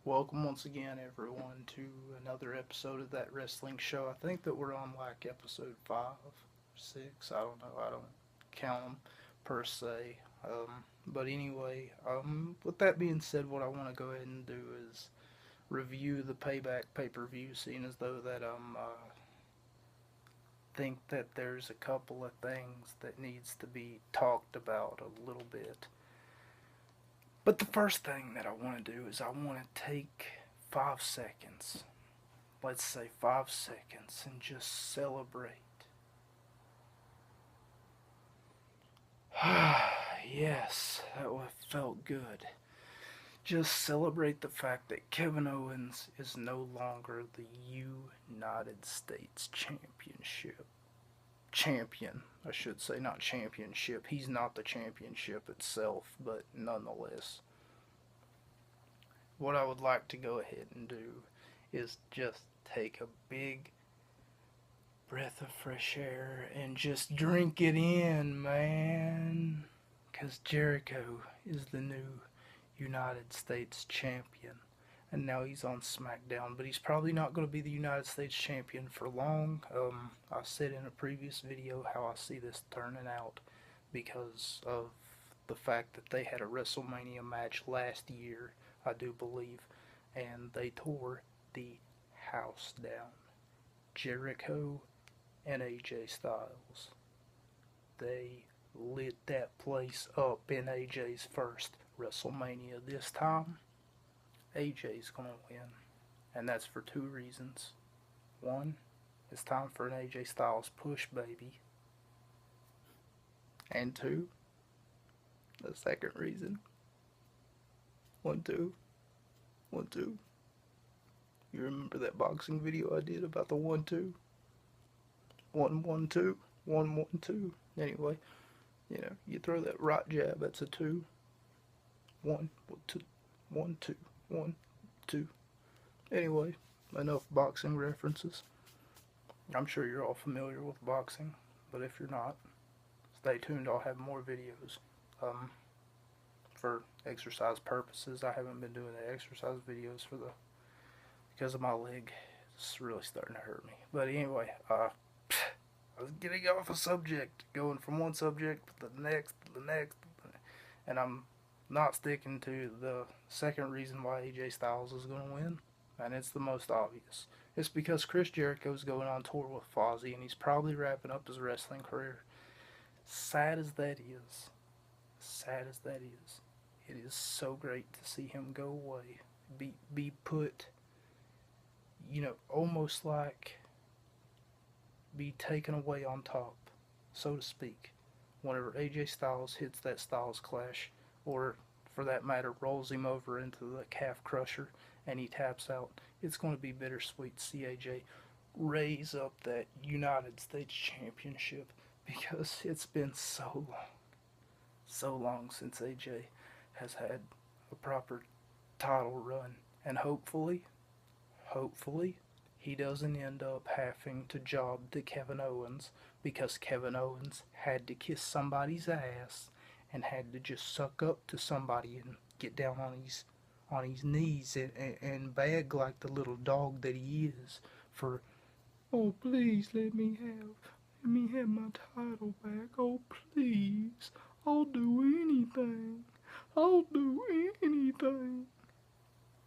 Welcome once again, everyone, to another episode of that wrestling show. I think that we're on like episode 5, 6. I don't know. I don't count them per se. But anyway, with that being said, what I want to go ahead and do is review the Payback pay-per-view, seeing as though that think that there's a couple of things that needs to be talked about a little bit. But the first thing that I want to do is I want to take 5 seconds, let's say 5 seconds, and just celebrate. Yes, that felt good. Just celebrate the fact that Kevin Owens is no longer the United States champion. I should say, not championship. He's not the championship itself, but nonetheless. What I would like to go ahead and do is just take a big breath of fresh air and just drink it in, man. Because Jericho is the new United States champion. And now he's on SmackDown, but he's probably not going to be the United States champion for long. I said in a previous video how I see this turning out because of the fact that they had a WrestleMania match last year, I do believe, and they tore the house down. Jericho and AJ Styles, they lit that place up in AJ's first WrestleMania. This time, AJ's gonna win, and that's for two reasons. One, it's time for an AJ Styles push, baby. And two, the second reason. 1, 2, 1, 2. You remember that boxing video I did about the 1, 2? 1, 1, 2, 1, 1, 2. Anyway, you throw that right jab, that's a 2. 1, 2, 1, 2, 1, 2. Anyway, enough boxing references. I'm sure you're all familiar with boxing, but if you're not, stay tuned. I'll have more videos. For exercise purposes, I haven't been doing the exercise videos because of my leg. It's really starting to hurt me. But anyway, I was getting off a subject, going from one subject to the next, and I'm not sticking to the second reason why AJ Styles is going to win, and it's the most obvious. It's because Chris Jericho's going on tour with Fozzy, and he's probably wrapping up his wrestling career. Sad as that is, it is so great to see him go away, be put, almost like be taken away on top, so to speak, whenever AJ Styles hits that Styles Clash, or for that matter, rolls him over into the calf crusher and he taps out. It's going to be bittersweet to see AJ raise up that United States Championship because it's been so long since AJ has had a proper title run, and hopefully he doesn't end up having to job to Kevin Owens because Kevin Owens had to kiss somebody's ass and had to just suck up to somebody and get down on his knees and beg like the little dog that he is for, oh please let me have my title back, oh please, I'll do anything.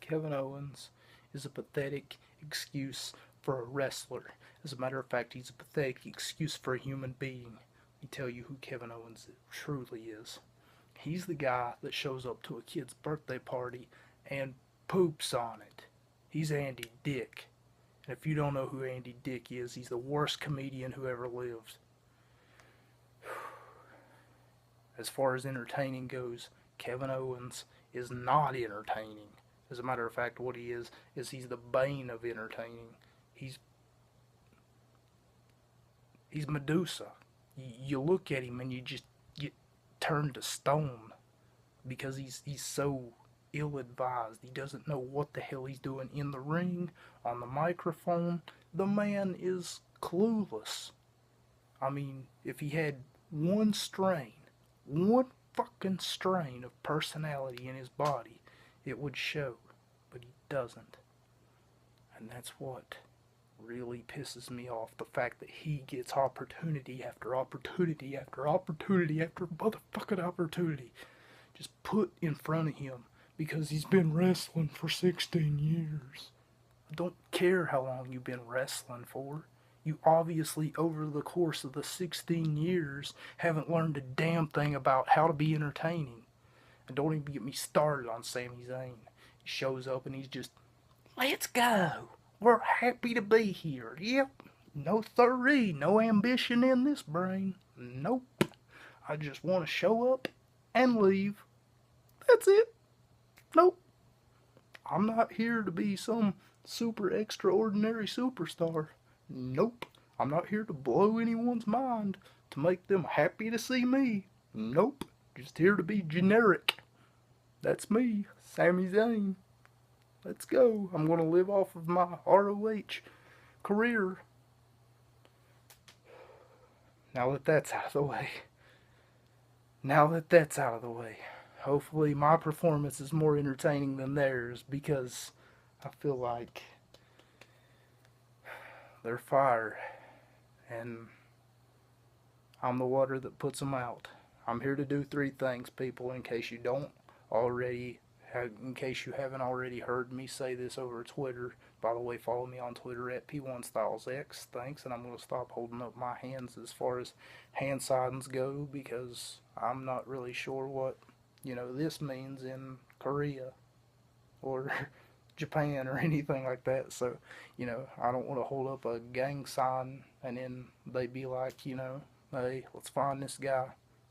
Kevin Owens is a pathetic excuse for a wrestler. As a matter of fact, he's a pathetic excuse for a human being. Let me tell you who Kevin Owens truly is. He's the guy that shows up to a kid's birthday party and poops on it. He's Andy Dick. And if you don't know who Andy Dick is, he's the worst comedian who ever lived. As far as entertaining goes, Kevin Owens is not entertaining. As a matter of fact, what he is he's the bane of entertaining. He's Medusa. You look at him and you just get turned to stone because he's so ill-advised. He doesn't know what the hell he's doing in the ring, on the microphone. The man is clueless. I mean, if he had one fucking strain of personality in his body, it would show. But he doesn't. And that's what really pisses me off. The fact that he gets opportunity after opportunity after opportunity after motherfucking opportunity just put in front of him because he's been wrestling for 16 years. I don't care how long you've been wrestling for. You obviously, over the course of the 16 years, haven't learned a damn thing about how to be entertaining. And don't even get me started on Sami Zayn. He shows up and he's just, let's go. We're happy to be here. Yep. No thirty, no ambition in this brain. Nope. I just want to show up and leave. That's it. Nope. I'm not here to be some super extraordinary superstar. Nope. I'm not here to blow anyone's mind, to make them happy to see me. Nope. Just here to be generic. That's me, Sami Zayn. Let's go. I'm going to live off of my ROH career. Now that that's out of the way. Hopefully my performance is more entertaining than theirs, because I feel like they're fire and I'm the water that puts them out. I'm here to do three things, people, in case you haven't already heard me say this over Twitter. By the way, follow me on Twitter at P1StylesX. Thanks, and I'm going to stop holding up my hands as far as hand signs go, because I'm not really sure what, this means in Korea or Japan or anything like that. So, I don't want to hold up a gang sign and then they be like, hey, let's find this guy,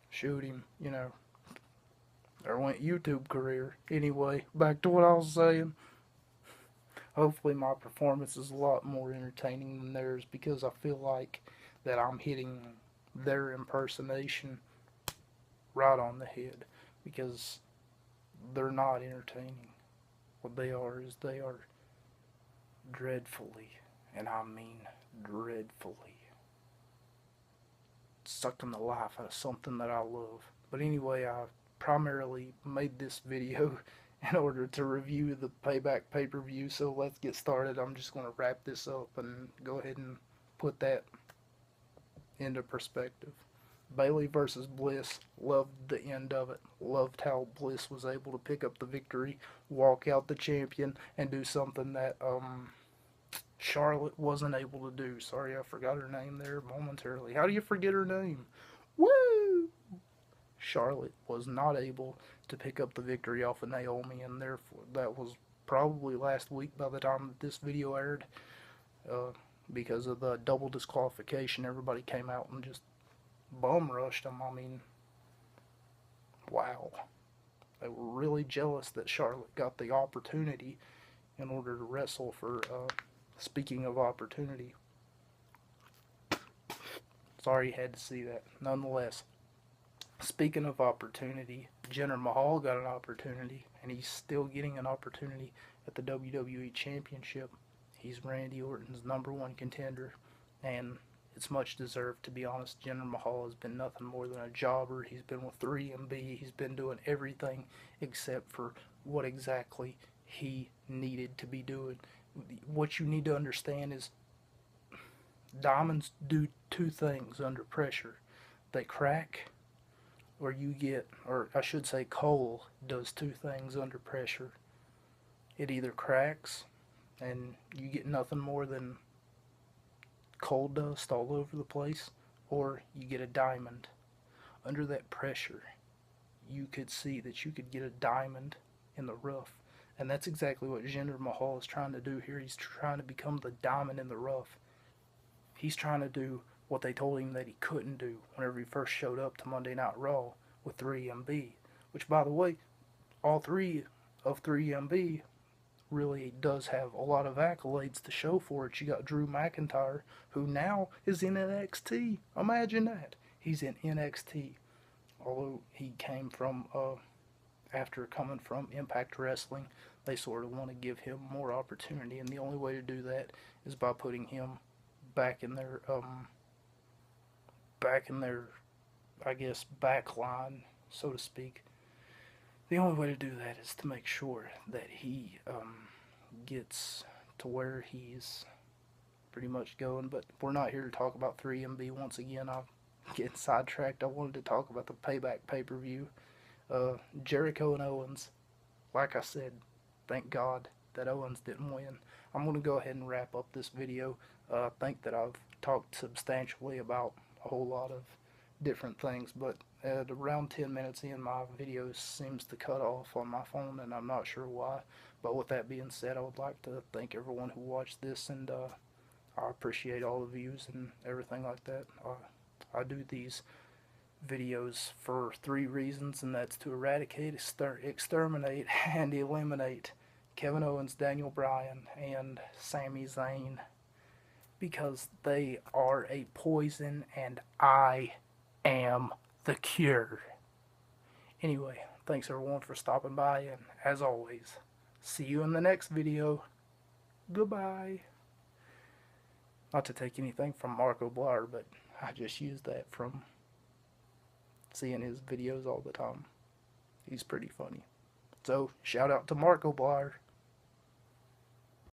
shoot him, There went YouTube career. Anyway, back to what I was saying. Hopefully my performance is a lot more entertaining than theirs, because I feel like that I'm hitting their impersonation right on the head, because they're not entertaining. What they are is they are dreadfully, and I mean dreadfully, sucking the life out of something that I love. But anyway, I primarily made this video in order to review the Payback pay-per-view, so let's get started. I'm just going to wrap this up and go ahead and put that into perspective. Bayley versus Bliss, loved the end of it. Loved how Bliss was able to pick up the victory, walk out the champion, and do something that Charlotte wasn't able to do. Sorry, I forgot her name there momentarily. How do you forget her name? Woo! Charlotte was not able to pick up the victory off of Naomi, and therefore that was probably last week by the time that this video aired, because of the double disqualification. Everybody came out and just bum rushed them. I mean, wow. They were really jealous that Charlotte got the opportunity in order to wrestle for, speaking of opportunity. Sorry you had to see that. Nonetheless, speaking of opportunity, Jinder Mahal got an opportunity, and he's still getting an opportunity at the WWE Championship. He's Randy Orton's #1 contender, and it's much deserved, to be honest. Jinder Mahal has been nothing more than a jobber. He's been with 3MB. He's been doing everything except for what exactly he needed to be doing. What you need to understand is diamonds do two things under pressure. They crack, or I should say coal does two things under pressure. It either cracks and you get nothing more than coal dust all over the place, or you get a diamond. Under that pressure, you could see that you could get a diamond in the rough. And that's exactly what Jinder Mahal is trying to do here. He's trying to become the diamond in the rough. He's trying to do what they told him that he couldn't do whenever he first showed up to Monday Night Raw with 3MB. Which, by the way, all three of 3MB really does have a lot of accolades to show for it. You got Drew McIntyre, who now is in NXT. Imagine that. He's in NXT. Although he came from, after coming from Impact Wrestling, they sort of want to give him more opportunity, and the only way to do that is by putting him back in their, I guess, backline, so to speak. The only way to do that is to make sure that he gets to where he's pretty much going. But we're not here to talk about 3MB once again. I'm getting sidetracked. I wanted to talk about the Payback pay-per-view. Jericho and Owens. Like I said, thank God that Owens didn't win. I'm going to go ahead and wrap up this video. I think that I've talked substantially about a whole lot of different things, but at around 10 minutes in, my video seems to cut off on my phone, and I'm not sure why. But with that being said, I would like to thank everyone who watched this, and I appreciate all the views and everything like that. I do these videos for 3 reasons, and that's to eradicate, exterminate, and eliminate Kevin Owens, Daniel Bryan, and Sami Zayn, because they are a poison and I am the cure. Anyway, thanks everyone for stopping by, and as always, see you in the next video. Goodbye. Not to take anything from Markiplier, but I just used that from seeing his videos all the time. He's pretty funny. So, shout out to Markiplier.